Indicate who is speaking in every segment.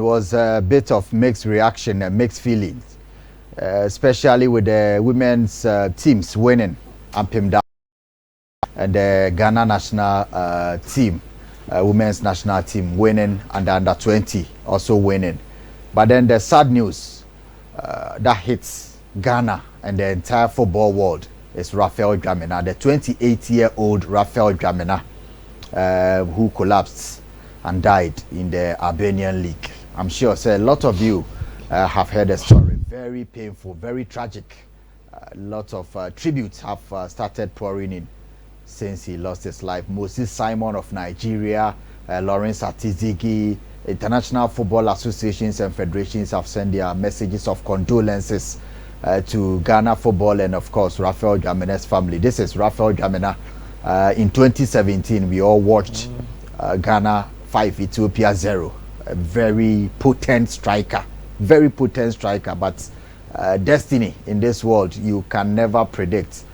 Speaker 1: was a bit of mixed reaction and mixed feelings, especially with the women's teams winning Ampim and the Ghana national team, women's national team winning, and the under 20 also winning. But then the sad news that hits Ghana and the entire football world is Raphael Dwamena, the 28-year-old Raphael Dwamena, who collapsed and died in the Albanian league. I'm sure a lot of you have heard the story. Very painful, very tragic. A lot of tributes have started pouring in since he lost his life. Moses Simon of Nigeria, Lawrence Atizigi, international football associations and federations have sent their messages of condolences to Ghana football and, of course, Raphael Dwamena's family. This is Raphael Dwamena. In 2017, we all watched Ghana 5, Ethiopia 0. A very potent striker, but destiny in this world, you can never predict.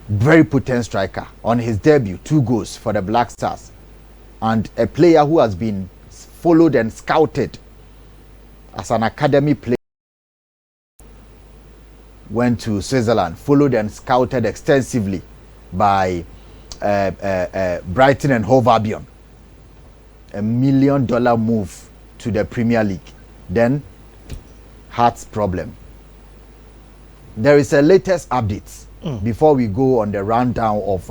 Speaker 1: Very potent striker. On his debut, 2 goals for the Black Stars, and a player who has been followed and scouted as an academy player. Went to Switzerland, followed and scouted extensively by Brighton and Hove Albion. $1 million move to the Premier League. Then, heart problem. There is a latest update. Before we go on the rundown of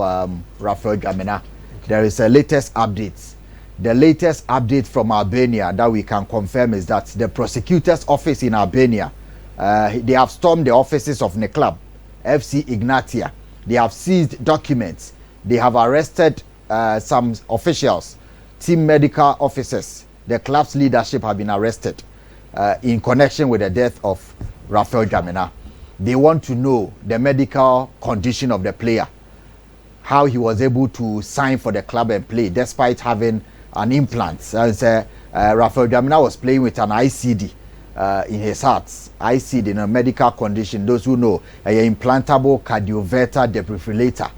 Speaker 1: Raphael Dwamena, okay, there is a latest update. The latest update from Albania that we can confirm is that the prosecutor's office in Albania, they have stormed the offices of the club, FC Ignatia. They have seized documents. They have arrested some officials, team medical officers. The club's leadership have been arrested in connection with the death of Raphael Dwamena. They want to know the medical condition of the player, how he was able to sign for the club and play despite having an implant. Raphael Dwamena was playing with an ICD in his heart. ICD in a medical condition. Those who know, an implantable cardioverter defibrillator.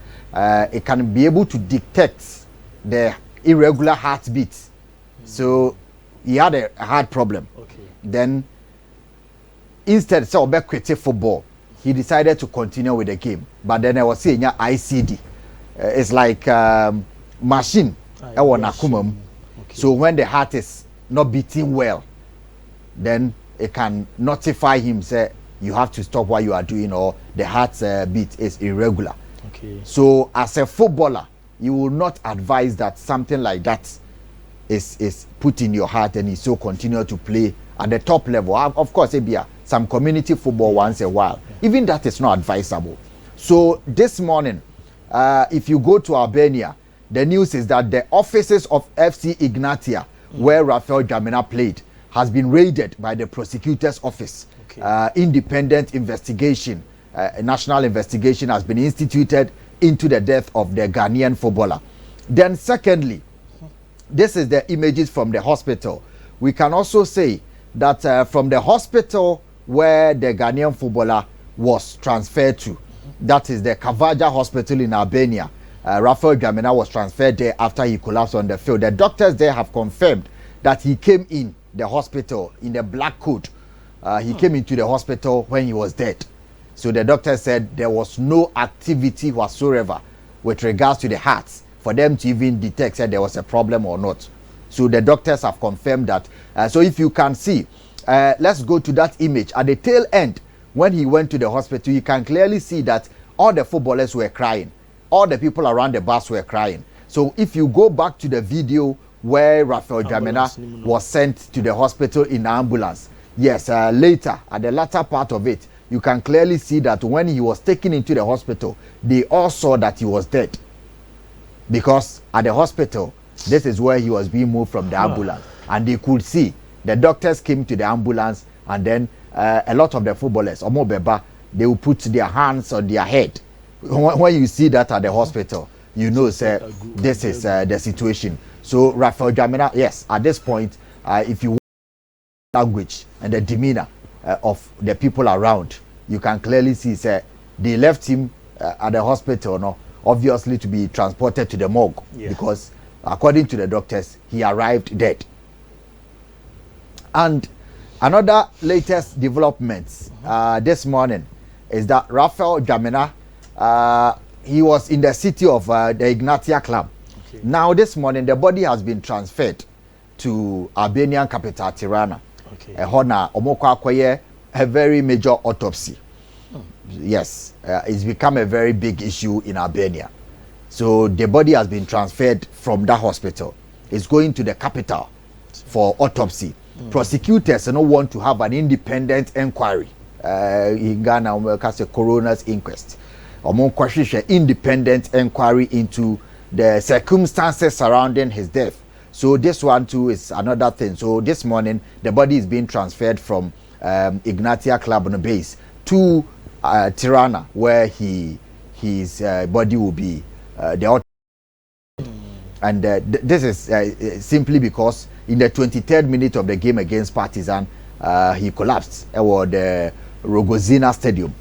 Speaker 1: It can be able to detect the irregular heartbeat. So he had a heart problem. Okay. Then instead of quitting football, he decided to continue with the game. But then I was saying ICD. It's like machine. Okay. So when the heart is not beating well, then it can notify him, say, you have to stop what you are doing, or the heart beat is irregular. Okay. So as a footballer, you will not advise that something like that is put in your heart and you so continue to play at the top level. Of course, some community football once a while. Even that is not advisable. So this morning, if you go to Albania, the news is that the offices of FC Ignatia, where Raphael Dwamena played, has been raided by the prosecutor's office. Okay. Independent investigation, a national investigation has been instituted into the death of the Ghanaian footballer. Then secondly, this is the images from the hospital. We can also say that from the hospital where the Ghanaian footballer was transferred to, that is the Kavaja Hospital in Albania. Raphael Dwamena was transferred there after he collapsed on the field. The doctors there have confirmed that he came in the hospital in the black coat. He came into the hospital when he was dead. So the doctor said there was no activity whatsoever with regards to the heart for them to even detect that there was a problem or not. So the doctors have confirmed that. So if you can see, let's go to that image. At the tail end, when he went to the hospital, you can clearly see that all the footballers were crying. All the people around the bus were crying. So if you go back to the video where Raphael Dwamena was sent to the hospital in an ambulance, yes, later, at the latter part of it, you can clearly see that when he was taken into the hospital, they all saw that he was dead. Because at the hospital, this is where he was being moved from the ambulance. And they could see, the doctors came to the ambulance, and then a lot of the footballers, Omobeba, they will put their hands on their head. When you see that at the hospital, you know, sir, this is the situation. So Raphael Dwamena, yes, at this point, if you want language and the demeanor of the people around, you can clearly see, sir, they left him at the hospital, no, obviously to be transported to the morgue, because according to the doctors, he arrived dead. And another latest developments this morning is that Raphael Dwamena, he was in the city of the Ignatia Club. Okay. Now this morning, the body has been transferred to Albanian capital Tirana. Okay. A very major autopsy. Yes, it's become a very big issue in Albania. So the body has been transferred from that hospital. It's going to the capital for autopsy. Prosecutors don't want to have an independent inquiry. In Ghana, we have a coroner's inquest. Independent inquiry into the circumstances surrounding his death. So this one too is another thing. So this morning, the body is being transferred from Ignatia Club on the base to Tirana, where his body will be and this is simply because in the 23rd minute of the game against Partizan, he collapsed at the Rogozina Stadium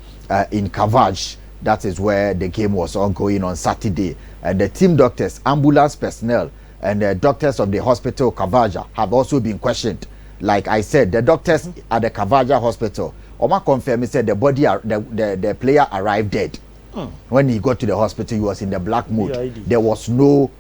Speaker 1: in Kavaj. That is where the game was ongoing on Saturday. And the team doctors, ambulance personnel, and the doctors of the hospital Kavaja have also been questioned. Like I said, the doctors at the Kavaja hospital, Oma confirmed, he said the body, the player arrived dead. When he got to the hospital, he was in the black mood. There was no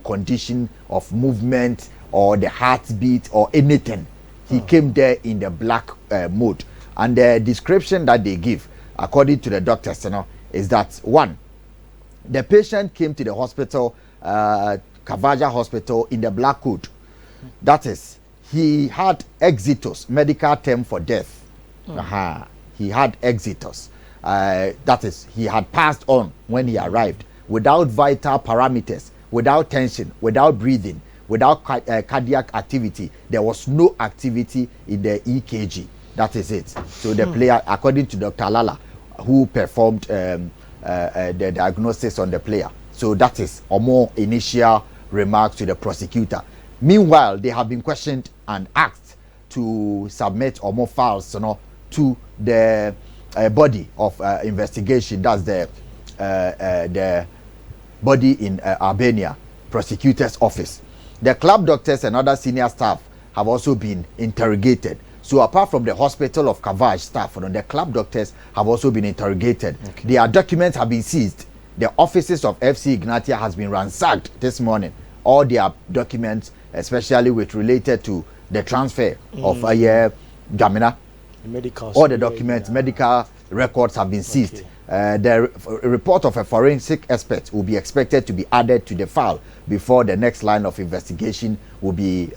Speaker 1: condition of movement or the heartbeat or anything. He came there in the black mood. And the description that they give, according to the doctors, is that one, the patient came to the hospital, Kavaja hospital, in the black hood. That is, he had exitus, medical term for death. He had exitus. That is, he had passed on when he arrived, without vital parameters, without tension, without breathing, without cardiac activity. There was no activity in the EKG. That is it. So the player, according to Dr. Lala, who performed the diagnosis on the player. So that is a more initial remarks to the prosecutor. Meanwhile, they have been questioned and asked to submit or more files, to the body of investigation. That's the body in Albania prosecutor's office. The club doctors and other senior staff have also been interrogated. So apart from the hospital of Kavaj staff, the club doctors have also been interrogated. Okay. Their documents have been seized. The offices of FC Ignatia has been ransacked this morning. All their documents, especially with related to the transfer of Dwamena, all the documents, medical records have been seized. Okay. The report of a forensic expert will be expected to be added to the file before the next line of investigation will be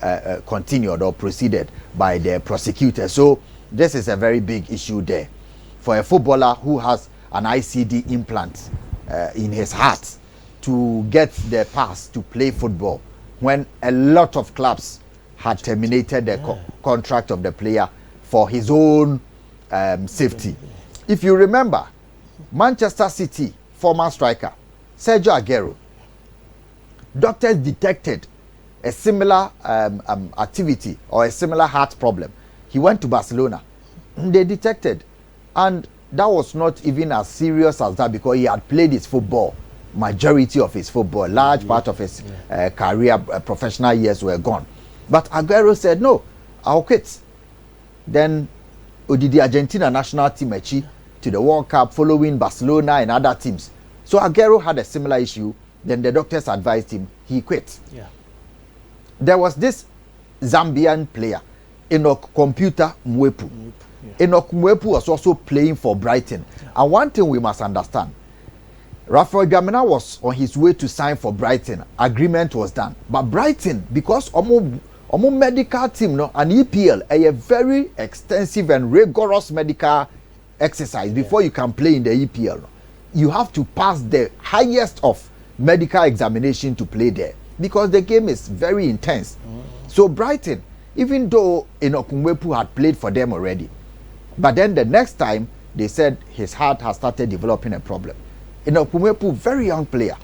Speaker 1: continued or proceeded by the prosecutor. So this is a very big issue there. For a footballer who has an ICD implant in his heart to get the pass to play football when a lot of clubs had terminated the contract of the player for his own safety. If you remember, Manchester City former striker Sergio Aguero, doctors detected a similar activity or a similar heart problem. He went to Barcelona. They detected, and that was not even as serious as that because he had played his football. Majority of his football, large part of his career, professional years were gone. But Aguero said, no, I'll quit. Then the Argentina national team achieved to the World Cup following Barcelona and other teams. So Aguero had a similar issue. Then the doctors advised him, he quit. Yeah. There was this Zambian player, Enoch Computer Mwepu. Enoch Mwepu was also playing for Brighton. And one thing we must understand, Raphael Dwamena was on his way to sign for Brighton. Agreement was done. But Brighton, because Omo medical team, an EPL, a very extensive and rigorous medical exercise before you can play in the EPL. You have to pass the highest of medical examination to play there because the game is very intense. So Brighton, even though Enoch Mwepu had played for them already, but then the next time they said his heart has started developing a problem. Enoch Mwepu, very young player,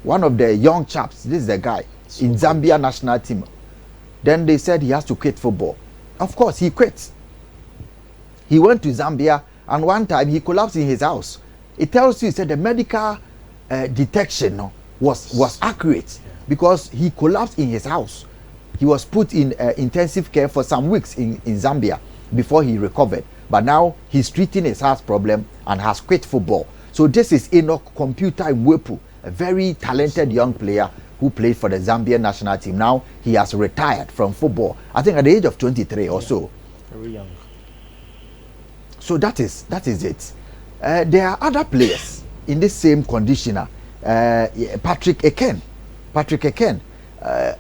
Speaker 1: one of the young chaps, this is the guy in Zambia national team. Then they said he has to quit football. Of course, he quit. He went to Zambia, and one time he collapsed in his house. It tells you, he said the medical detection was accurate because he collapsed in his house. He was put in intensive care for some weeks in Zambia before he recovered. But now he's treating his heart problem and has quit football. So this is Enoch Computer Mwepu, a very talented young player who played for the Zambian national team. Now he has retired from football, I think at the age of 23 or so.
Speaker 2: Very young.
Speaker 1: So that is it. There are other players in this same conditioner. Patrick Eken.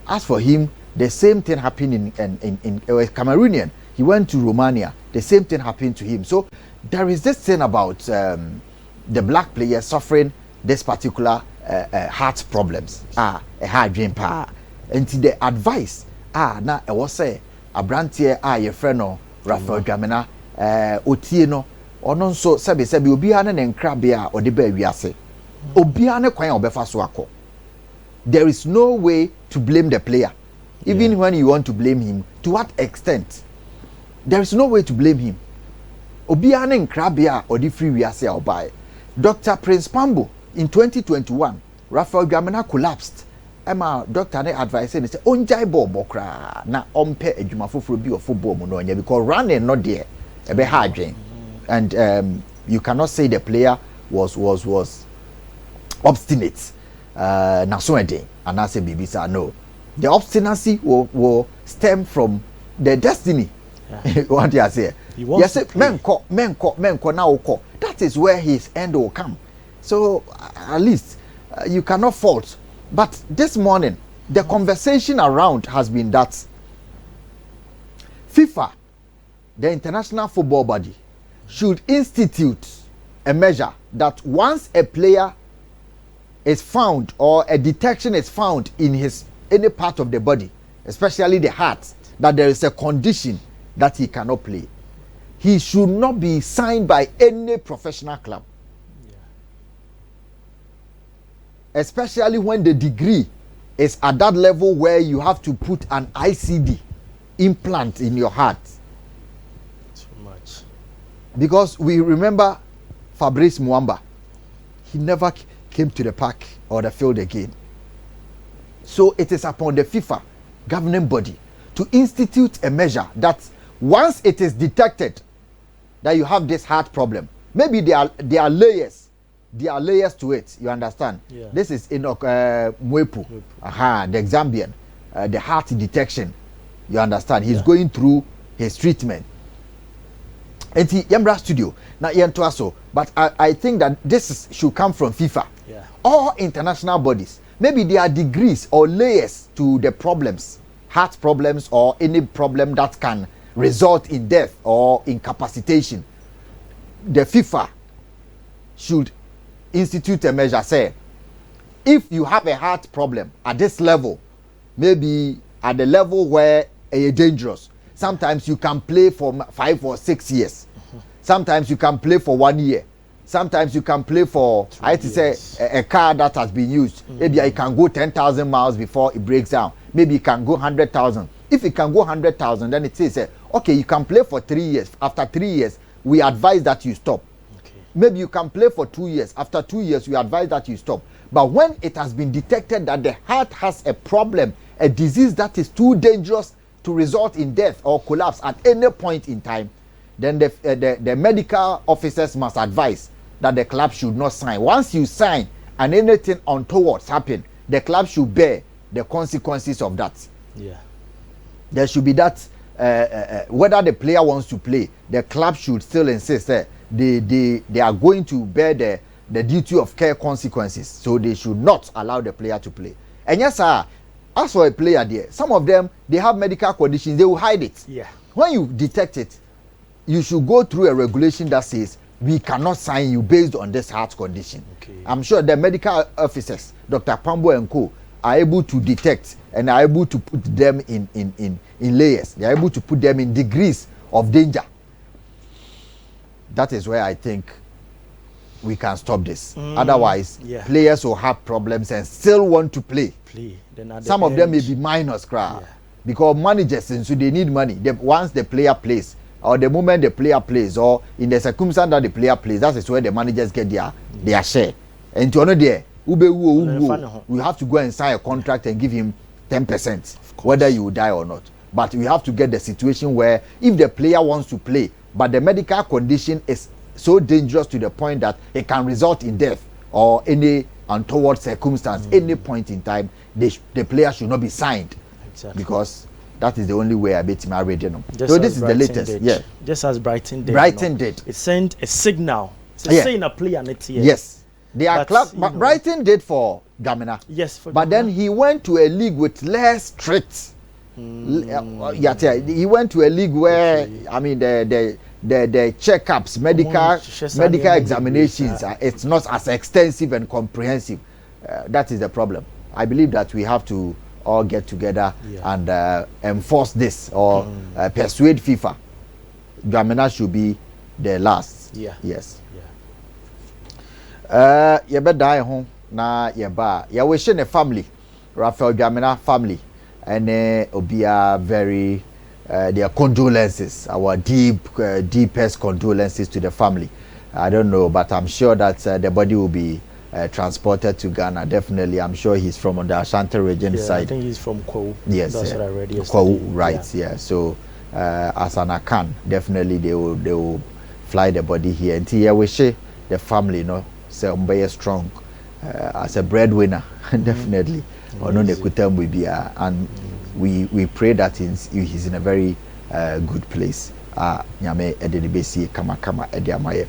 Speaker 1: As for him, the same thing happened in Cameroonian. He went to Romania. The same thing happened to him. So there is this thing about the black players suffering this particular heart problems. A heart dream pa. And the advice na I was say abrantie your friend no Raphael Dwamena otie no ono nso sebe obiara ne nkrabea ode ba wiase. Obiara ne kwan obefa so akọ. There is no way to blame the player. Even when you want to blame him, to what extent? There is no way to blame him. Obiara ne nkrabea ode free wiase obai. Dr. Prince Pambo in 2021, Raphael Dwamena collapsed. Emma doctor ne advice say onjai ball bokra na ompe adwuma foforo bi of football mu no nya because running not there e be hard drain. And you cannot say the player was obstinate na so eden and I say bibisa no. The obstinacy will stem from the destiny. What you say? Yes, menko na oko. That is where his end will come. So at least you cannot fault. But this morning, the conversation around has been that FIFA, the international football body, should institute a measure that once a player is found or a detection is found in any part of the body, especially the heart, that there is a condition that he cannot play, he should not be signed by any professional club. Especially when the degree is at that level where you have to put an ICD implant in your heart.
Speaker 2: Too much.
Speaker 1: Because we remember Fabrice Muamba. He never came to the park or the field again. So it is upon the FIFA governing body to institute a measure that once it is detected that you have this heart problem, maybe there are layers. There are layers to it, you understand?
Speaker 2: Yeah.
Speaker 1: This is Enoch Mwepu, the Zambian, the heart detection, you understand? He's going through his treatment. And he Yembra studio, now Yentoaso, but I think that this should come from FIFA.
Speaker 2: Yeah.
Speaker 1: All international bodies, maybe there are degrees or layers to the problems, heart problems or any problem that can result in death or incapacitation. The FIFA should institute a measure, say if you have a heart problem at this level, maybe at the level where it's dangerous, sometimes you can play for 5 or 6 years, sometimes you can play for 1 year, sometimes you can play for I have to say a car that has been used, maybe it can go 10,000 miles before it breaks down, maybe it can go 100,000. If it can go 100,000, then it says okay, you can play for 3 years. After 3 years we advise that you stop. Maybe you can play for 2 years. After 2 years, we advise that you stop. But when it has been detected that the heart has a problem, a disease that is too dangerous to result in death or collapse at any point in time, then the medical officers must advise that the club should not sign. Once you sign and anything untoward happen, the club should bear the consequences of that.
Speaker 2: Yeah.
Speaker 1: There should be that, whether the player wants to play, the club should still insist that they are going to bear the duty of care consequences, so they should not allow the player to play. And yes, sir, as for a player there, some of them, they have medical conditions, they will hide it.
Speaker 2: Yeah.
Speaker 1: When you detect it, you should go through a regulation that says we cannot sign you based on this heart condition.
Speaker 2: Okay.
Speaker 1: I'm sure the medical officers, Dr. Pambo and co, are able to detect and are able to put them in layers. They are able to put them in degrees of danger. That is where I think we can stop this. Otherwise, players will have problems and still want to play.
Speaker 2: Then
Speaker 1: some of them may be minors, because managers, and so they need money. Once the player plays, or the moment the player plays, or in the circumstance that the player plays, that is where the managers get their share. And to honor there, we have to go and sign a contract and give him 10%, whether you die or not. But we have to get the situation where if the player wants to play, but the medical condition is so dangerous to the point that it can result in death or any untoward circumstance, any point in time, the player should not be signed.
Speaker 2: Exactly.
Speaker 1: Because that is the only way I bet him already.
Speaker 2: So
Speaker 1: this is the latest.
Speaker 2: Did.
Speaker 1: Yeah.
Speaker 2: Just as Brighton did.
Speaker 1: Brighton did.
Speaker 2: It sent a signal. It's saying a player on it here.
Speaker 1: Yes. They are club. But Brighton did for Dwamena.
Speaker 2: Yes. For
Speaker 1: but
Speaker 2: Dwamena.
Speaker 1: then he went to a league with less strict. He went to a league where I mean the checkups, medical examinations, it's not as extensive and comprehensive. That is the problem. I believe that we have to all get together and enforce this or persuade FIFA. Dwamena should be the last.
Speaker 2: Yeah.
Speaker 1: Yes. Yeah. Yebeda home na yeba. Ya wish a family, Raphael Dwamena family, and obia very their condolences, our deepest condolences to the family. I don't know, but I'm sure that the body will be transported to Ghana. Definitely, I'm sure he's from the Ashanti region side.
Speaker 2: I think he's from Kwahu.
Speaker 1: Yes,
Speaker 2: that's what I read yesterday.
Speaker 1: Kwahu, right? Yeah. So, as an Akan, definitely they will fly the body here. And here we say the family, say strong as a breadwinner, definitely. And we pray that he's in a very good place. Nyame edede besi kama ediamaye.